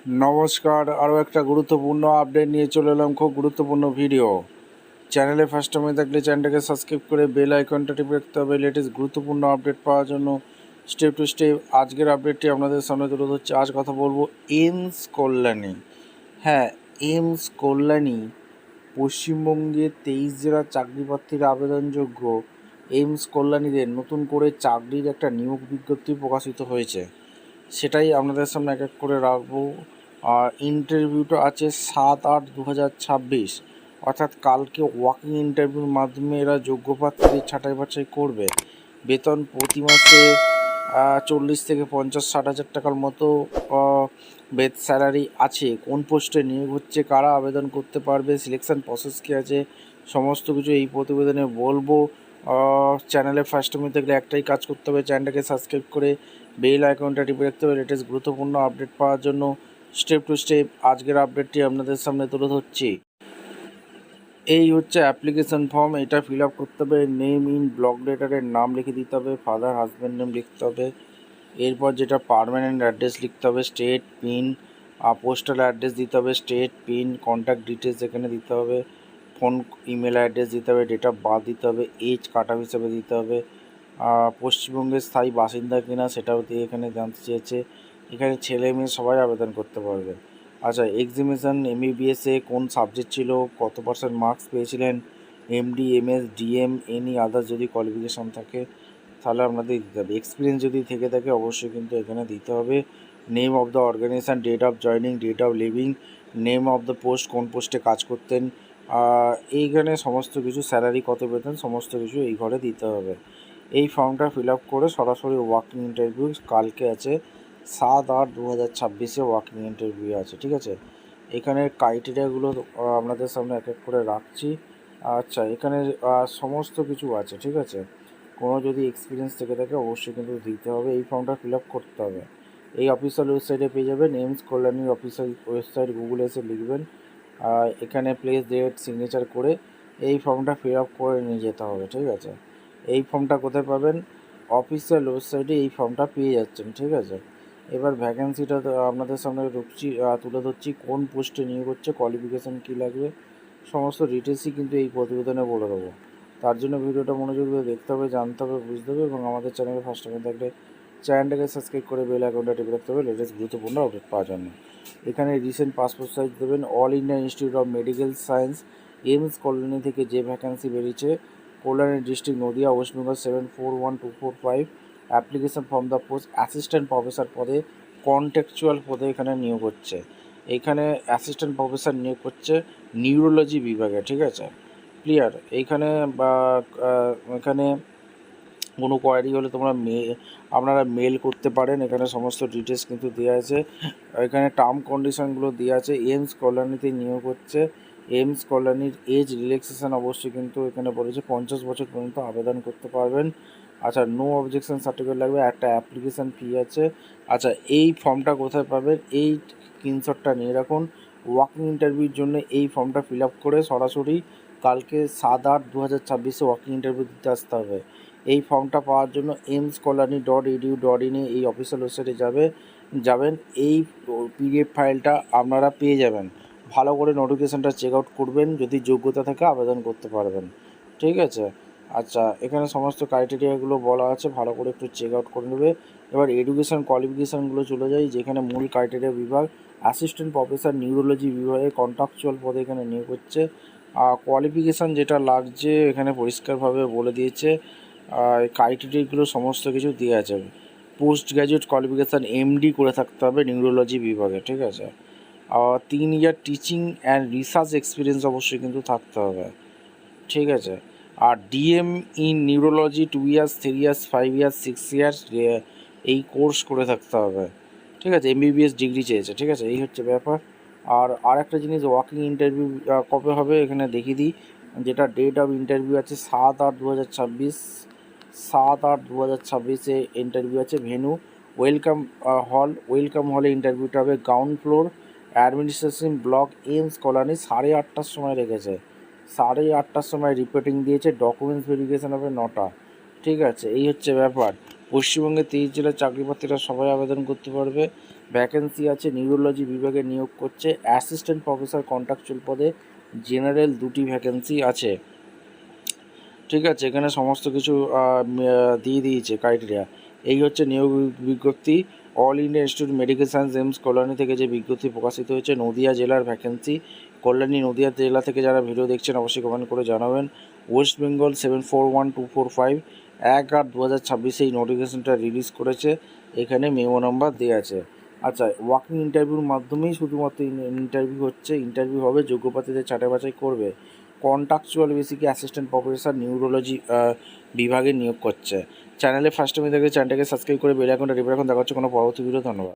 নমস্কার, আরও একটা গুরুত্বপূর্ণ আপডেট নিয়ে চলে এলাম। খুব গুরুত্বপূর্ণ ভিডিও। চ্যানেলে ফার্স্ট টাইমে থাকলে চ্যানেলটাকে সাবস্ক্রাইব করে বেল আইকনটা টিপে রাখতে হবে লেটেস্ট গুরুত্বপূর্ণ আপডেট পাওয়ার জন্য। স্টেপ টু স্টেপ আজকের আপডেটটি আপনাদের সামনে তুলে ধরছি। আজ কথা বলবো এইমস কল্যাণী। হ্যাঁ, এইমস কল্যাণী পশ্চিমবঙ্গে 23 জেলা চাকরি প্রার্থীরা আবেদনযোগ্য এইমস কল্যাণীদের নতুন করে চাকরির একটা নিয়োগ বিজ্ঞপ্তি প্রকাশিত হয়েছে। সেটাই আপনাদের সামনে এক এক করে রাখবো। আর ইন্টারভিউটা আছে 7/8/2026, অর্থাৎ কালকে ওয়াকিং ইন্টারভিউর মাধ্যমে এরা যোগ্য প্রার্থীদের ছাঁটাই বাছাই করবে। বেতন প্রতি মাসে 40 থেকে 50-60 হাজার টাকার মতো স্যালারি আছে। কোন পোস্টে নিয়োগ হচ্ছে, কারা আবেদন করতে পারবে, সিলেকশন প্রসেস কী আছে, সমস্ত কিছু এই প্রতিবেদনে বলবো। চ্যানেলে ফার্স্ট টাইম থাকলে একটাই কাজ করতে হবে, চ্যানেলটাকে সাবস্ক্রাইব করে বেল আইকনটা টিপে রাখতে হবে লেটেস্ট গুরুত্বপূর্ণ আপডেট পাওয়ার জন্য। স্টেপ টু স্টেপ আজকের আপডেটটি আপনাদের সামনে তুলে ধরছি। এই হচ্ছে অ্যাপ্লিকেশন ফর্ম, এটা ফিল আপ করতে হবে। নেম ইন ব্লক লেটারের নাম লিখে দিতে হবে, ফাদার হাজব্যান্ড নেম লিখতে হবে। এরপর যেটা পার্মানেন্ট অ্যাড্রেস লিখতে হবে, স্টেট পিন, পোস্টাল অ্যাড্রেস দিতে হবে, স্টেট পিন, কন্ট্যাক্ট ডিটেলস এখানে দিতে হবে, ফোন ইমেল অ্যাড্রেস দিতে হবে, ডেট অফ বার্থ দিতে হবে, এজ কাট অফ হিসেবে দিতে হবে, পশ্চিমবঙ্গের স্থায়ী বাসিন্দা কিনা সেটাও দিয়ে এখানে জানতে চেয়েছে। এখানে ছেলে মেয়ে সবাই আবেদন করতে পারবে। আচ্ছা, এক্সামিনেশান এমবিবিএসে কোন সাবজেক্ট ছিল, কত পার্সেন্ট মার্কস পেয়েছিলেন, MD MS DM any others যদি কোয়ালিফিকেশান থাকে তাহলে আপনাদের দিতে হবে। এক্সপিরিয়েন্স যদি থেকে থাকে অবশ্যই কিন্তু এখানে দিতে হবে। Name of the organisation, date of joining, date of leaving, name of the post, কোন পোস্টে কাজ করতেন, এইখানে সমস্ত কিছু, স্যালারি কত পেতেন, সমস্ত কিছু এই ঘরে দিতে হবে। এই ফর্মটা ফিল আপ করে সরাসরি ওয়াকিং ইন্টারভিউ কালকে আছে 7/8/2026 ওয়াকিং ইন্টারভিউ আছে, ঠিক আছে। এখানে ক্রাইটেরিয়াগুলো আপনাদের সামনে এক এক করে রাখছি। আচ্ছা, এখানে সমস্ত কিছু আছে, ঠিক আছে। কোনো যদি এক্সপিরিয়েন্স থেকে থাকে অবশ্যই কিন্তু দিতে হবে। এই ফর্মটা ফিল আপ করতে হবে। এই অফিসিয়াল ওয়েবসাইটে পেয়ে যাবেন, এইমস কল্যাণীর অফিসিয়াল ওয়েবসাইট, গুগলে এসে লিখবেন। এখানে প্লেস ডেট সিগনেচার করে এই ফর্মটা ফিল আপ করে নিয়ে যেতে হবে, ঠিক আছে। এই ফর্মটা কোথায় পাবেন? অফিসিয়াল ওয়েবসাইটে এই ফর্মটা পেয়ে যাচ্ছেন, ঠিক আছে। এবার ভ্যাকেন্সিটা আপনাদের সামনে তুলে ধরছি। কোন পোস্টে নিয়োগ হচ্ছে, কোয়ালিফিকেশান কী লাগবে, সমস্ত ডিটেলসই কিন্তু এই প্রতিবেদনে বলে দেবো। তার জন্য ভিডিওটা মনোযোগ দিয়ে দেখতে হবে, জানতে হবে, বুঝতে হবে। এবং আমাদের চ্যানেলে ফার্স্ট টাইম থাকলে চ্যানেলটাকে সাবস্ক্রাইব করে বেল আইকনটা টিপে রাখতে হবে লেটেস্ট গুরুত্বপূর্ণ আপডেট পাওয়ার জন্য। এখানে রিসেন্ট পাসপোর্ট সাইজ দেবেন। All India Institute of Medical Science AIIMS Kalyani থেকে যে ভ্যাকেন্সি বেরিয়েছে, Kalyani district Nadia West Bengal 741245। Application from the post assistant professor পদে, কন্ট্যাকচুয়াল পদে এখানে নিয়োগ হচ্ছে। এখানে অ্যাসিস্ট্যান্ট প্রফেসর নিয়োগ হচ্ছে নিউরোলজি বিভাগে, ঠিক আছে। ক্লিয়ার? এইখানে এখানে কোনো কোয়ারি হলে আপনারা মেল করতে পারেন। এখানে সমস্ত ডিটেলস কিন্তু দেওয়া আছে। এখানে টার্ম কন্ডিশনগুলো দেওয়া আছে। এইমস কল্যাণীতে নিয়োগ হচ্ছে। এইমস কল্যাণীর এজ রিল্যাক্সেশন অবশ্যই কিন্তু এখানে বলেছে 50 বছর পর্যন্ত আবেদন করতে পারবেন। আচ্ছা, নো অবজেকশন সার্টিফিকেট লাগবে, একটা অ্যাপ্লিকেশান ফি আছে। আচ্ছা, এই ফর্মটা কোথায় পাবেন? এই স্ক্রিনশটটা নিয়ে রাখুন। ওয়াকিং ইন্টারভিউর জন্য এই ফর্মটা ফিল আপ করে সরাসরি কালকে 7/8/2026 ওয়াকিং ইন্টারভিউ দিতে আসতে হবে। এই ফর্মটা পাওয়ার জন্য aims-colony.edu.in এই অফিসিয়াল ওয়েবসাইটে যাবেন। এই পিডিএফ ফাইলটা আপনারা পেয়ে যাবেন। ভালো করে নোটিফিকেশানটা চেক আউট করবেন, যদি যোগ্যতা থাকে আবেদন করতে পারবেন, ঠিক আছে। আচ্ছা, এখানে সমস্ত ক্রাইটেরিয়াগুলো বলা আছে, ভালো করে একটু চেক আউট করে নেবে। এবার এডুকেশান কোয়ালিফিকেশানগুলো চলে যাই, যেখানে মূল ক্রাইটেরিয়া বিভাগ অ্যাসিস্ট্যান্ট প্রফেসর নিউরোলজি বিভাগে কন্ট্রাকচুয়াল পদে এখানে নিয়োগ হচ্ছে। কোয়ালিফিকেশান যেটা লাগছে এখানে পরিষ্কারভাবে বলে দিয়েছে। ক্রাইটেরিয়াগুলো সমস্ত কিছু দেওয়া আছে। পোস্ট গ্র্যাজুয়েট কোয়ালিফিকেশান এমডি করে থাকতে হবে নিউরোলজি বিভাগে, ঠিক আছে। 3 year teaching and research experience অবশ্যই কিন্তু থাকতে হবে, ঠিক আছে। আর DM in neurology 2 years, 3 years, 5 years, 6 years এই কোর্স করে থাকতে হবে, ঠিক আছে। এমবিবিএস ডিগ্রি চেয়েছে, ঠিক আছে। এই হচ্ছে ব্যাপার। আর একটা জিনিস, ওয়াকিং ইন্টারভিউ কবে হবে এখানে দেখিয়ে দিই। যেটা ডেট অফ ইন্টারভিউ আছে 7/8/2026, 7/8/2026 ইন্টারভিউ আছে। ভেন্যু ওয়েলকাম হলে ইন্টারভিউটা হবে। Ground floor, administration block, AIIMS colony. 8:30টার সময় রেখেছে, 8:30টার সময় রিপোর্টিং দিয়েছে। ডকুমেন্টস ভেরিফিকেশান হবে 9টা, ঠিক আছে। এই হচ্ছে ব্যাপার। পশ্চিমবঙ্গের 23 জেলার চাকরিপ্রার্থীরা সবাই আবেদন করতে পারবে। ভ্যাকেন্সি আছে, নিউরোলজি বিভাগে নিয়োগ করছে, অ্যাসিস্ট্যান্ট প্রফেসর কন্ট্রাকচুয়াল পদে জেনারেল 2টি ভ্যাকেন্সি আছে। ঠিক আছে, এখানে সমস্ত কিছু দিয়ে দিয়েছে ক্রাইটেরিয়া। এই হচ্ছে নিয়োগ বিজ্ঞপ্তি। All India Institute Medical Science AIIMS Kalyani থেকে যে বিজ্ঞপ্তি প্রকাশিত হয়েছে, নদিয়া জেলার ভ্যাকেন্সি। কল্যাণী নদিয়া জেলা থেকে যারা ভিডিও দেখছেন অবশ্যই কমেন্ট করে জানাবেন। ওয়েস্ট বেঙ্গল 741245 1/8/2026 এই নোটিফিকেশনটা রিলিজ করেছে। এখানে মেমো নাম্বার দেওয়া আছে। আচ্ছা, ওয়াকিং ইন্টারভিউর মাধ্যমেই শুধুমাত্র ইন্টারভিউ হচ্ছে, ইন্টারভিউ হবে, যোগ্য প্রার্থীদের ছাঁটাই বাছাই করবে। কন্ট্রাকচুয়াল বেসিকে অ্যাসিস্ট্যান্ট প্রফেসর নিউরোলজি বিভাগে নিয়োগ করছে। চ্যানেলে ফার্স্ট টাইম দেখে চ্যানেলটাকে সাবস্ক্রাইব করে বেল আইকনটা টিপে রাখুন। দেখা হচ্ছে কোনো পরবর্তী ভিডিও। ধন্যবাদ।